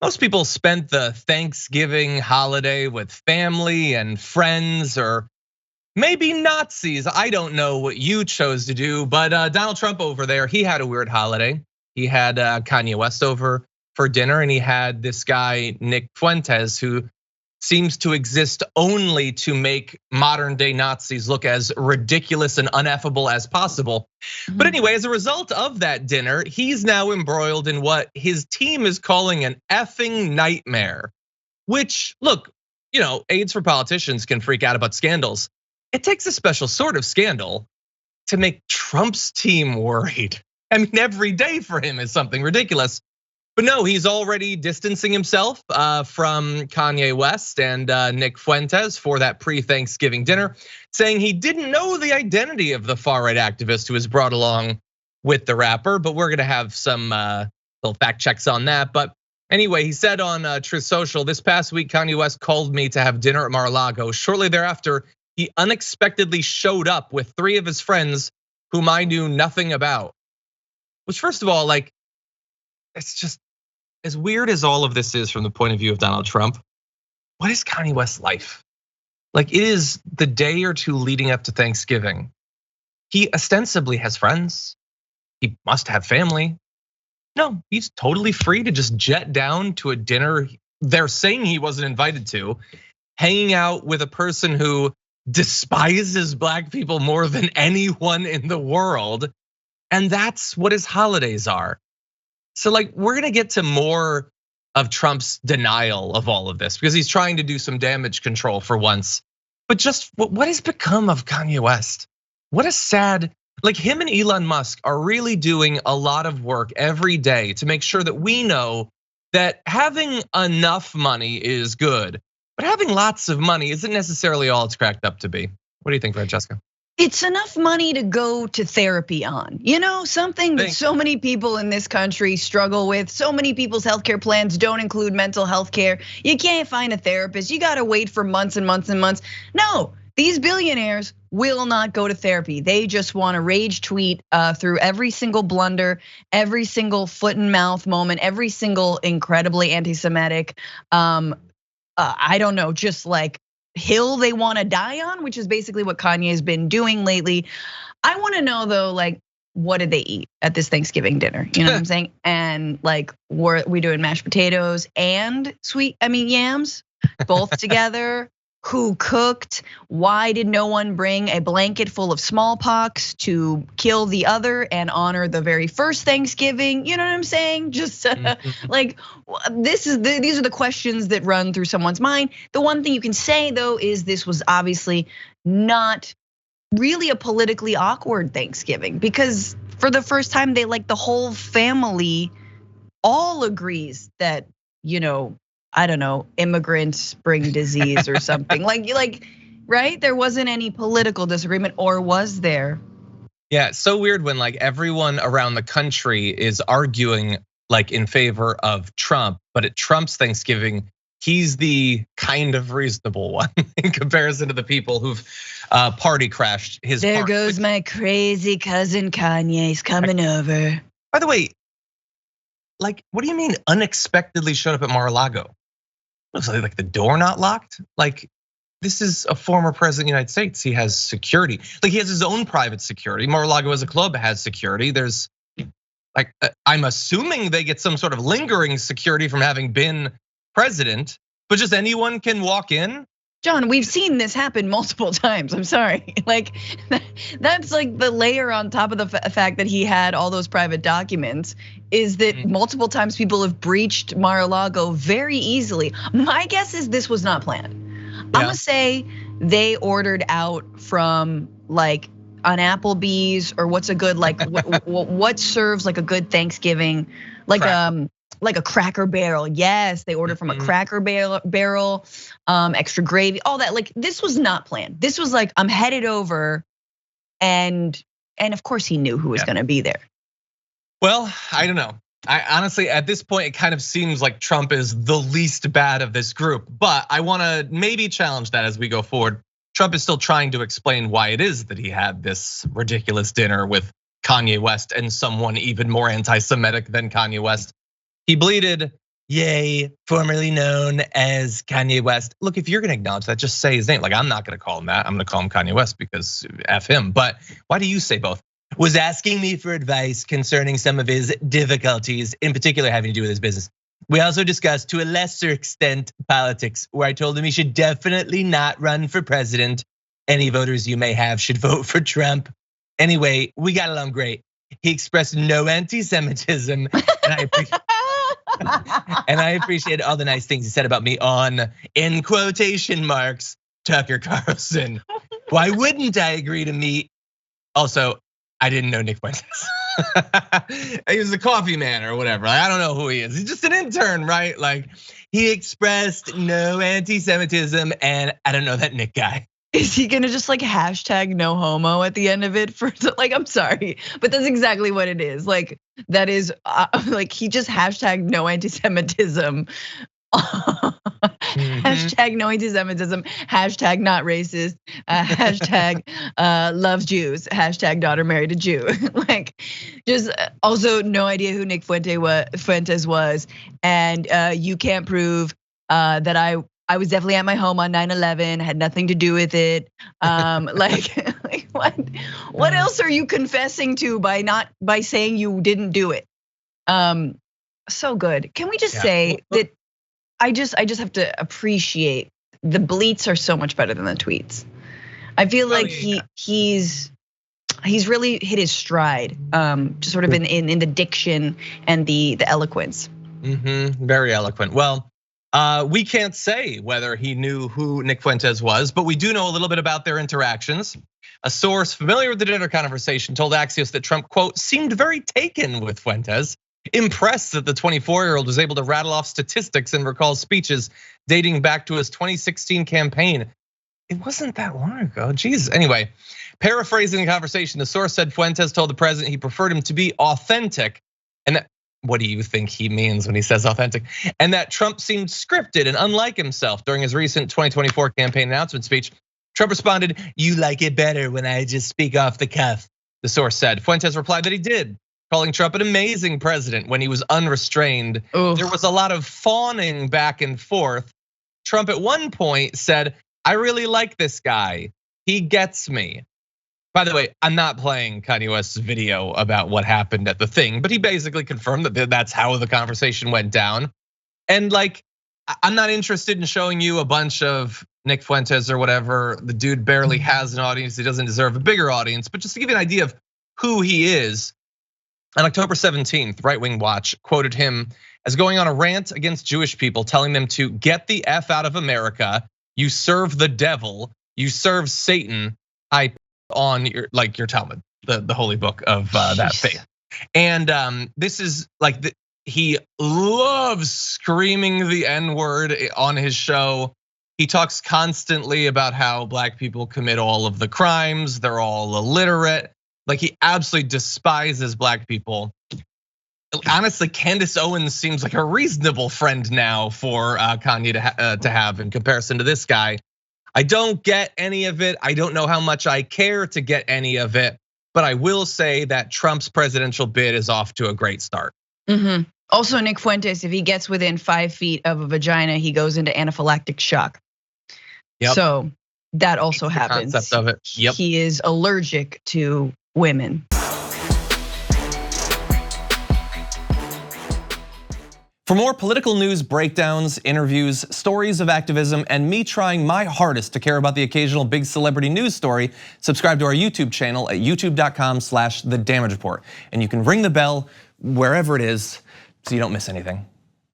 Most people spent the Thanksgiving holiday with family and friends, or maybe Nazis. I don't know what you chose to do, but Donald Trump over there, he had a weird holiday. He had Kanye West over for dinner, and he had this guy, Nick Fuentes, who seems to exist only to make modern day Nazis look as ridiculous and ineffable as possible. But anyway, as a result of that dinner, he's now embroiled in what his team is calling an effing nightmare. Which, look, AIDS for politicians can freak out about scandals. It takes a special sort of scandal to make Trump's team worried. I mean, every day for him is something ridiculous. But no, he's already distancing himself from Kanye West and Nick Fuentes for that pre-Thanksgiving dinner, saying he didn't know the identity of the far-right activist who was brought along with the rapper. But we're gonna have some little fact checks on that. But anyway, he said on Truth Social, this past week, Kanye West called me to have dinner at Mar-A-Lago. Shortly thereafter, he unexpectedly showed up with 3 of his friends whom I knew nothing about. Which, first of all, it's just, as weird as all of this is from the point of view of Donald Trump, what is Kanye West's life? It is the day or two leading up to Thanksgiving. He ostensibly has friends. He must have family. No, he's totally free to just jet down to a dinner they're saying he wasn't invited to, hanging out with a person who despises black people more than anyone in the world. And that's what his holidays are. So we're gonna get to more of Trump's denial of all of this because he's trying to do some damage control for once. But just what has become of Kanye West? What a sad, him and Elon Musk are really doing a lot of work every day to make sure that we know that having enough money is good, but having lots of money isn't necessarily all it's cracked up to be. What do you think, Francesca? It's enough money to go to therapy on, something that so many people in this country struggle with. So many people's healthcare plans don't include mental health care. You can't find a therapist. You gotta wait for months and months and months. No, these billionaires will not go to therapy. They just wanna rage tweet through every single blunder, every single foot and mouth moment, every single incredibly anti-Semitic, I don't know, just hill they want to die on, which is basically what Kanye has been doing lately. I want to know though, what did they eat at this Thanksgiving dinner? You know what I'm saying? And were we doing mashed potatoes and yams, both together? Who cooked? Why did no one bring a blanket full of smallpox to kill the other and honor the very first Thanksgiving? You know what I'm saying? Just these are the questions that run through someone's mind. The one thing you can say though is this was obviously not really a politically awkward Thanksgiving because for the first time the whole family all agrees that I don't know, immigrants bring disease or something. Right? There wasn't any political disagreement, or was there? Yeah, it's so weird when everyone around the country is arguing in favor of Trump, but at Trump's Thanksgiving, he's the kind of reasonable one in comparison to the people who've party crashed his There party. Goes my crazy cousin Kanye's coming over. By the way, what do you mean unexpectedly showed up at Mar-A-Lago? Looks like the door not locked. This is a former president of the United States. He has security. He has his own private security. Mar-A-Lago as a club has security. There's I'm assuming they get some sort of lingering security from having been president, but just anyone can walk in. John, we've seen this happen multiple times. I'm sorry. That's the layer on top of the fact that he had all those private documents is that multiple times people have breached Mar-A-Lago very easily. My guess is this was not planned. I'm gonna say they ordered out from an Applebee's or what's a good what serves a good Thanksgiving a Cracker Barrel. Yes, they ordered from a Cracker Barrel, extra gravy, all that. This was not planned. This was I'm headed over, and of course he knew who was gonna be there. Well, I don't know. I honestly, at this point, it kind of seems like Trump is the least bad of this group, but I wanna maybe challenge that as we go forward. Trump is still trying to explain why it is that he had this ridiculous dinner with Kanye West and someone even more anti-Semitic than Kanye West. He bleated, Yay, formerly known as Kanye West. Look, if you're gonna acknowledge that, just say his name. Like, I'm not gonna call him that. I'm gonna call him Kanye West because F him. But why do you say both? Was asking me for advice concerning some of his difficulties, in particular having to do with his business. We also discussed, to a lesser extent, politics, where I told him he should definitely not run for president. Any voters you may have should vote for Trump. Anyway, we got along great. He expressed no anti-Semitism, and I appreciate all the nice things he said about me on, in quotation marks, Tucker Carlson. Why wouldn't I agree to meet? Also, I didn't know Nick Fuentes. He was a coffee man or whatever. I don't know who he is. He's just an intern, right? Like, he expressed no anti-Semitism, and I don't know that Nick guy. Is he gonna just like hashtag no homo at the end of it? For like, I'm sorry, but that's exactly what it is. Like, that is like, he just hashtag no anti-Semitism. Hashtag no anti-Semitism, hashtag not racist, hashtag loves Jews, hashtag daughter married a Jew. Like, just also no idea who Nick Fuentes was, and you can't prove that I was definitely at my home on 9/11, had nothing to do with it. Like what else are you confessing to by saying you didn't do it? So good. Can we just say that I just have to appreciate the bleats are so much better than the tweets. I feel like he's really hit his stride, just sort of in the diction and the eloquence. Very eloquent. Well, we can't say whether he knew who Nick Fuentes was, but we do know a little bit about their interactions. A source familiar with the dinner conversation told Axios that Trump, quote, seemed very taken with Fuentes, impressed that the 24-year-old was able to rattle off statistics and recall speeches dating back to his 2016 campaign. It wasn't that long ago, geez. Anyway, paraphrasing the conversation, the source said Fuentes told the president he preferred him to be authentic. And what do you think he means when he says authentic? And that Trump seemed scripted and unlike himself during his recent 2024 campaign announcement speech. Trump responded, "You like it better when I just speak off the cuff," the source said. Fuentes replied that he did, calling Trump an amazing president when he was unrestrained. Oof. There was a lot of fawning back and forth. Trump at one point said, "I really like this guy. He gets me." By the way, I'm not playing Kanye West's video about what happened at the thing, but he basically confirmed that that's how the conversation went down. And like, I'm not interested in showing you a bunch of Nick Fuentes or whatever. The dude barely has an audience. He doesn't deserve a bigger audience. But just to give you an idea of who he is, on October 17th, Right Wing Watch quoted him as going on a rant against Jewish people, telling them to get the F out of America. You serve the devil. You serve Satan. I on your Talmud, the holy book of that faith. And this is like he loves screaming the N-word on his show. He talks constantly about how black people commit all of the crimes. They're all illiterate. Like, he absolutely despises black people. Honestly, Candace Owens seems like a reasonable friend now for Kanye to have in comparison to this guy. I don't get any of it. I don't know how much I care to get any of it, but I will say that Trump's presidential bid is off to a great start. Also, Nick Fuentes, if he gets within 5 feet of a vagina, he goes into anaphylactic shock. Yep. So that also happens. The concept of it. Yep. He is allergic to women. For more political news, breakdowns, interviews, stories of activism, and me trying my hardest to care about the occasional big celebrity news story, subscribe to our YouTube channel at youtube.com/The Damage Report. And you can ring the bell wherever it is so you don't miss anything.